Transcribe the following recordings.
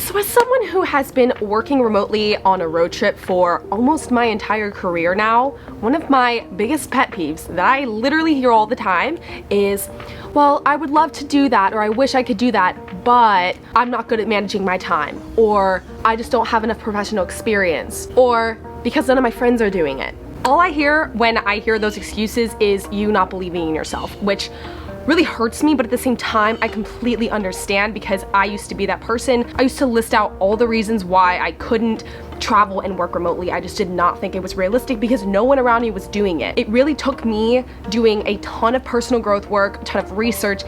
So as someone who has been working remotely on a road trip for almost my entire career now, one of my biggest pet peeves that I literally hear all the time is, well, I would love to do that, or I wish I could do that, but I'm not good at managing my time, or I just don't have enough professional experience, or because none of my friends are doing it. All I hear when I hear those excuses is you not believing in yourself, which really hurts me, but at the same time, I completely understand because I used to be that person. I used to list out all the reasons why I couldn't travel and work remotely. I just did not think it was realistic because no one around me was doing it. It really took me doing a ton of personal growth work, a ton of research,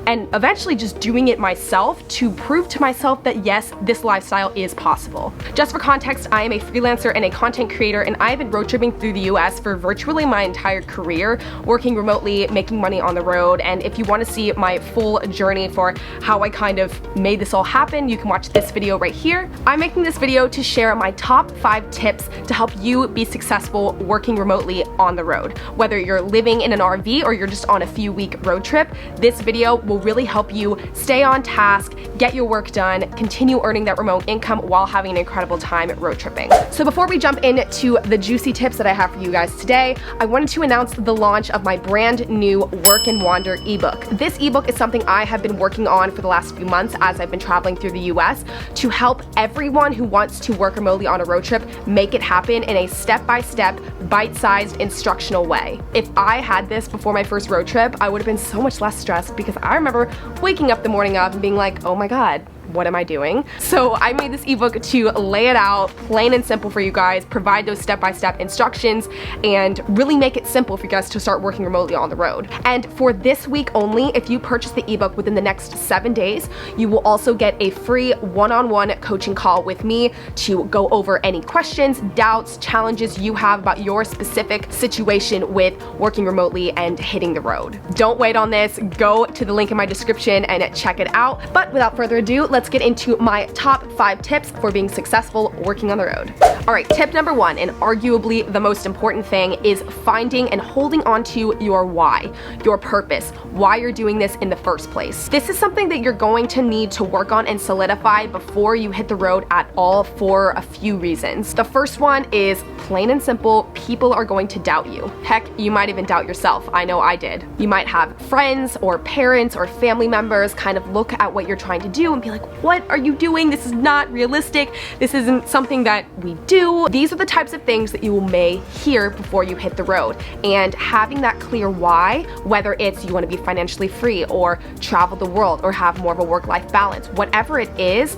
and eventually just doing it myself to prove to myself that yes, this lifestyle is possible. Just for context, I am a freelancer and a content creator, and I've been road tripping through the US for virtually my entire career, working remotely, making money on the road. And if you want to see my full journey for how I kind of made this all happen, you can watch this video right here. I'm making this video to share my top 5 tips to help you be successful working remotely on the road. Whether you're living in an RV or you're just on a few-week road trip, this video will really help you stay on task, get your work done, continue earning that remote income while having an incredible time road tripping. So before we jump into the juicy tips that I have for you guys today, I wanted to announce the launch of my brand new Work and Wander ebook. This ebook is something I have been working on for the last few months as I've been traveling through the US to help everyone who wants to work remotely on a road trip make it happen in a step-by-step, bite-sized, instructional way. If I had this before my first road trip, I would have been so much less stressed because I remember waking up the morning of and being like, oh my God, what am I doing? So I made this ebook to lay it out plain and simple for you guys, provide those step-by-step instructions, and really make it simple for you guys to start working remotely on the road. And for this week only, if you purchase the ebook within the next 7 days, you will also get a free one-on-one coaching call with me to go over any questions, doubts, challenges you have about your specific situation with working remotely and hitting the road. Don't wait on this. Go to the link in my description and check it out. But without further ado, let's get into my top 5 tips for being successful working on the road. All right, tip number 1, and arguably the most important thing, is finding and holding on to your why, your purpose, why you're doing this in the first place. This is something that you're going to need to work on and solidify before you hit the road at all for a few reasons. The first one is plain and simple, people are going to doubt you. Heck, you might even doubt yourself. I know I did. You might have friends or parents or family members kind of look at what you're trying to do and be like, what are you doing? This is not realistic. This isn't something that we do. These are the types of things that you may hear before you hit the road. And having that clear why, whether it's you want to be financially free or travel the world or have more of a work-life balance, whatever it is,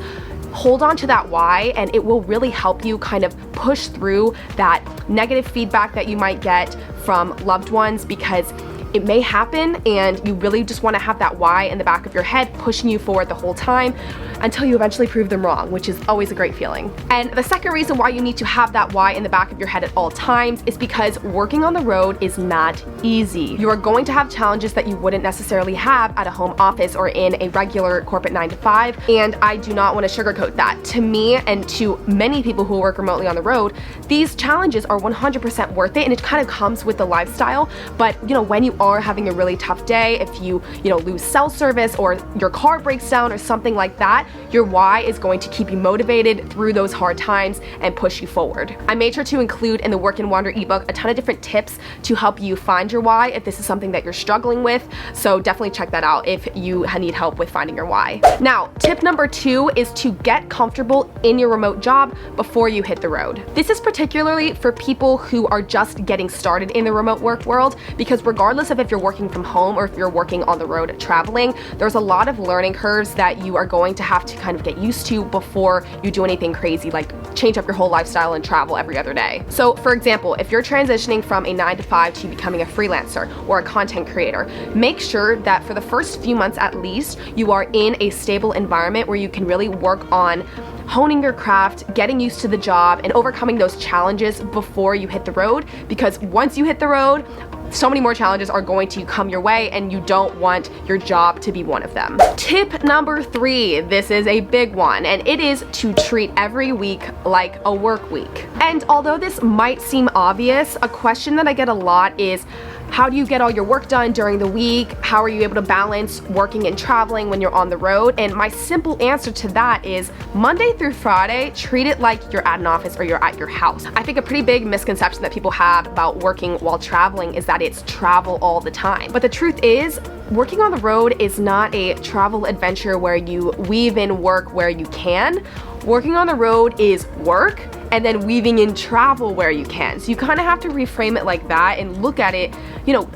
hold on to that why, and it will really help you kind of push through that negative feedback that you might get from loved ones, because it may happen and you really just want to have that why in the back of your head pushing you forward the whole time until you eventually prove them wrong, which is always a great feeling. And the second reason why you need to have that why in the back of your head at all times is because working on the road is not easy. You are going to have challenges that you wouldn't necessarily have at a home office or in a regular corporate 9-to-5, and I do not want to sugarcoat that. To me and to many people who work remotely on the road, these challenges are 100% worth it, and it kind of comes with the lifestyle. But when you are having a really tough day, if you lose cell service or your car breaks down or something like that, your why is going to keep you motivated through those hard times and push you forward. I made sure to include in the Work and Wander ebook a ton of different tips to help you find your why if this is something that you're struggling with, so definitely check that out if you need help with finding your why. Now, tip number 2 is to get comfortable in your remote job before you hit the road. This is particularly for people who are just getting started in the remote work world, because regardless of if you're working from home or if you're working on the road traveling, there's a lot of learning curves that you are going to have to kind of get used to before you do anything crazy like change up your whole lifestyle and travel every other day. So for example, if you're transitioning from a 9-to-5 to becoming a freelancer or a content creator, make sure that for the first few months at least, you are in a stable environment where you can really work on honing your craft, getting used to the job, and overcoming those challenges before you hit the road, because once you hit the road, so many more challenges are going to come your way, and you don't want your job to be one of them. Tip number 3, this is a big one, and it is to treat every week like a work week. And although this might seem obvious, a question that I get a lot is, How do you get all your work done during the week? How are you able to balance working and traveling when you're on the road? And my simple answer to that is Monday through Friday, treat it like you're at an office or you're at your house. I think a pretty big misconception that people have about working while traveling is that it's travel all the time. But the truth is, working on the road is not a travel adventure where you weave in work where you can. Working on the road is work and then weaving in travel where you can. So you kind of have to reframe it like that and look at it,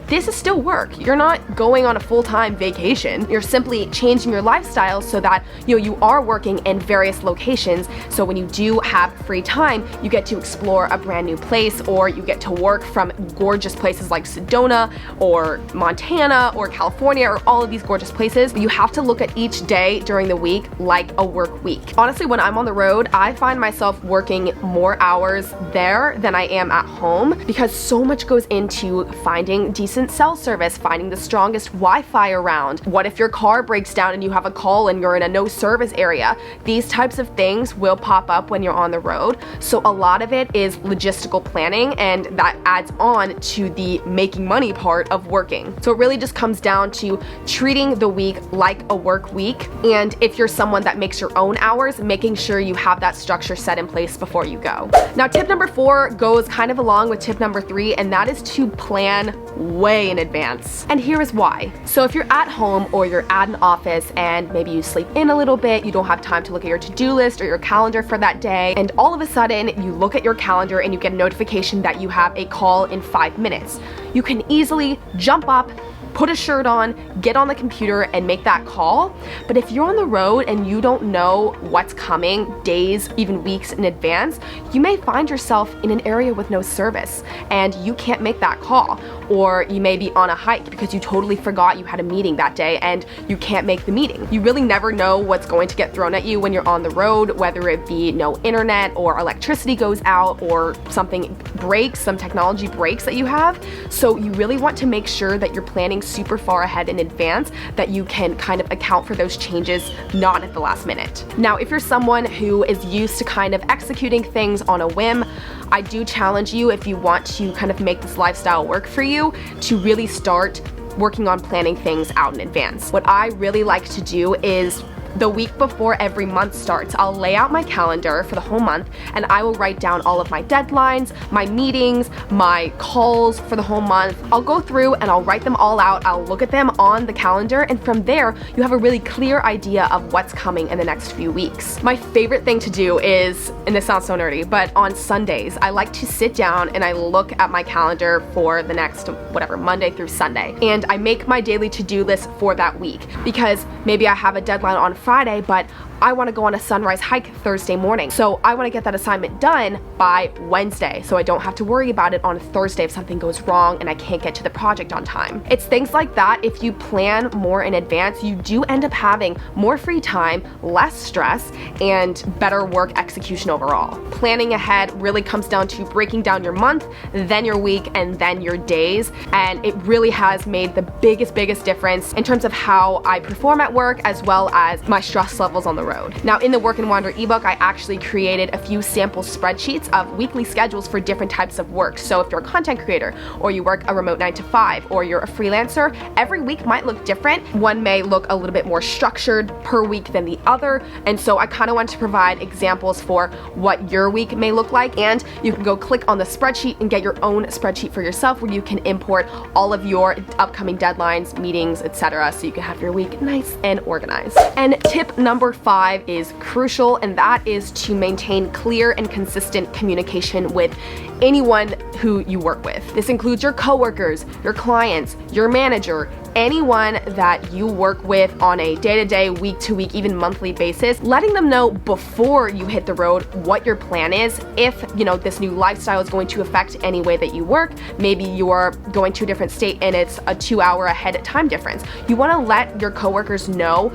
this is still work. You're not going on a full-time vacation. You're simply changing your lifestyle so that, you are working in various locations. So when you do have free time, you get to explore a brand new place, or you get to work from gorgeous places like Sedona or Montana or California or all of these gorgeous places. You have to look at each day during the week like a work week. Honestly, when I'm on the road, I find myself working more hours there than I am at home because so much goes into finding decent cell service, finding the strongest Wi-Fi around. What if your car breaks down and you have a call and you're in a no service area? These types of things will pop up when you're on the road. So a lot of it is logistical planning, and that adds on to the making money part of working. So it really just comes down to treating the week like a work week. And if you're someone that makes your own hours, making sure you have that structure set in place before you go. Now, tip number 4 goes kind of along with tip number 3, and that is to plan way in advance. And here is why. So if you're at home or you're at an office and maybe you sleep in a little bit, you don't have time to look at your to-do list or your calendar for that day, and all of a sudden you look at your calendar and you get a notification that you have a call in 5 minutes. You can easily jump up, put a shirt on, get on the computer, and make that call. But if you're on the road and you don't know what's coming days, even weeks in advance, you may find yourself in an area with no service and you can't make that call. Or you may be on a hike because you totally forgot you had a meeting that day and you can't make the meeting. You really never know what's going to get thrown at you when you're on the road, whether it be no internet or electricity goes out or something breaks, some technology breaks that you have. So you really want to make sure that you're planning super far ahead in advance, that you can kind of account for those changes, not at the last minute. Now, if you're someone who is used to kind of executing things on a whim, I do challenge you, if you want to kind of make this lifestyle work for you, to really start working on planning things out in advance. What I really like to do is the week before every month starts, I'll lay out my calendar for the whole month and I will write down all of my deadlines, my meetings, my calls for the whole month. I'll go through and I'll write them all out. I'll look at them on the calendar, and from there, you have a really clear idea of what's coming in the next few weeks. My favorite thing to do is, and this sounds so nerdy, but on Sundays, I like to sit down and I look at my calendar for the next, Monday through Sunday. And I make my daily to-do list for that week, because maybe I have a deadline on Friday, but I want to go on a sunrise hike Thursday morning. So I want to get that assignment done by Wednesday, so I don't have to worry about it on Thursday if something goes wrong and I can't get to the project on time. It's things like that. If you plan more in advance, you do end up having more free time, less stress, and better work execution overall. Planning ahead really comes down to breaking down your month, then your week, and then your days. And it really has made the biggest difference in terms of how I perform at work, as well as my stress levels on the road. Now, in the Work and Wander ebook, I actually created a few sample spreadsheets of weekly schedules for different types of work. So if you're a content creator, or you work a remote 9 to 5, or you're a freelancer, every week might look different. One may look a little bit more structured per week than the other. And so I kind of want to provide examples for what your week may look like. And you can go click on the spreadsheet and get your own spreadsheet for yourself, where you can import all of your upcoming deadlines, meetings, etc. So you can have your week nice and organized. And tip number 5 is crucial, and that is to maintain clear and consistent communication with anyone who you work with. This includes your coworkers, your clients, your manager, anyone that you work with on a day-to-day, week-to-week, even monthly basis, letting them know before you hit the road what your plan is. If, this new lifestyle is going to affect any way that you work, maybe you're going to a different state and it's a 2-hour ahead time difference. You want to let your coworkers know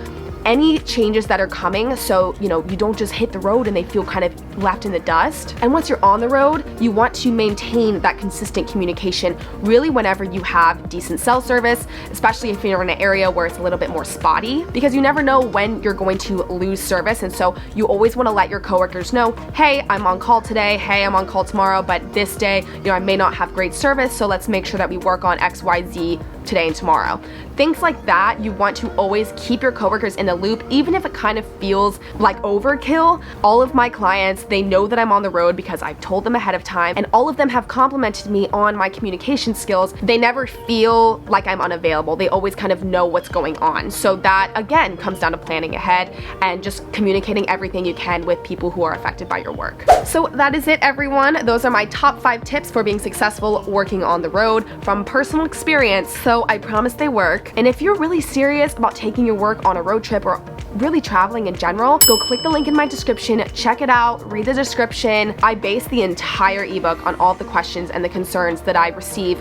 any changes that are coming, so you don't just hit the road and they feel kind of left in the dust. And once you're on the road, you want to maintain that consistent communication really whenever you have decent cell service, especially if you're in an area where it's a little bit more spotty, because you never know when you're going to lose service. And so you always want to let your coworkers know, hey, I'm on call today, hey, I'm on call tomorrow, but this day, I may not have great service, so let's make sure that we work on XYZ today and tomorrow. Things like that, you want to always keep your coworkers in the loop, even if it kind of feels like overkill. All of my clients, they know that I'm on the road because I've told them ahead of time, and all of them have complimented me on my communication skills. They never feel like I'm unavailable. They always kind of know what's going on. So that, again, comes down to planning ahead and just communicating everything you can with people who are affected by your work. So that is it, everyone. Those are my top 5 tips for being successful working on the road from personal experience. So I promise they work. And if you're really serious about taking your work on a road trip or really traveling in general, go click the link in my description, check it out, read the description. I base the entire ebook on all the questions and the concerns that I receive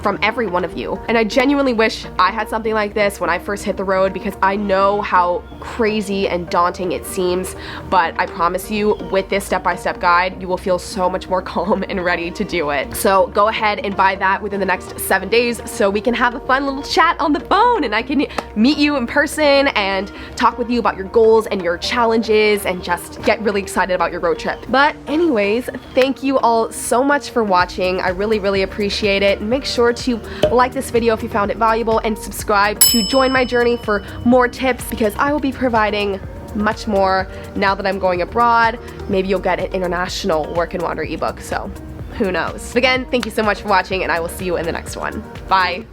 from every one of you. And I genuinely wish I had something like this when I first hit the road, because I know how crazy and daunting it seems, but I promise you, with this step-by-step guide, you will feel so much more calm and ready to do it. So go ahead and buy that within the next 7 days so we can have a fun little chat on the phone and I can meet you in person and talk with you about your goals and your challenges and just get really excited about your road trip. But anyways, thank you all so much for watching. I really, really appreciate it. And make sure to like this video if you found it valuable and subscribe to join my journey for more tips, because I will be providing much more now that I'm going abroad. Maybe you'll get an international work and wander ebook, so who knows. Again, thank you so much for watching, and I will see you in the next one. Bye.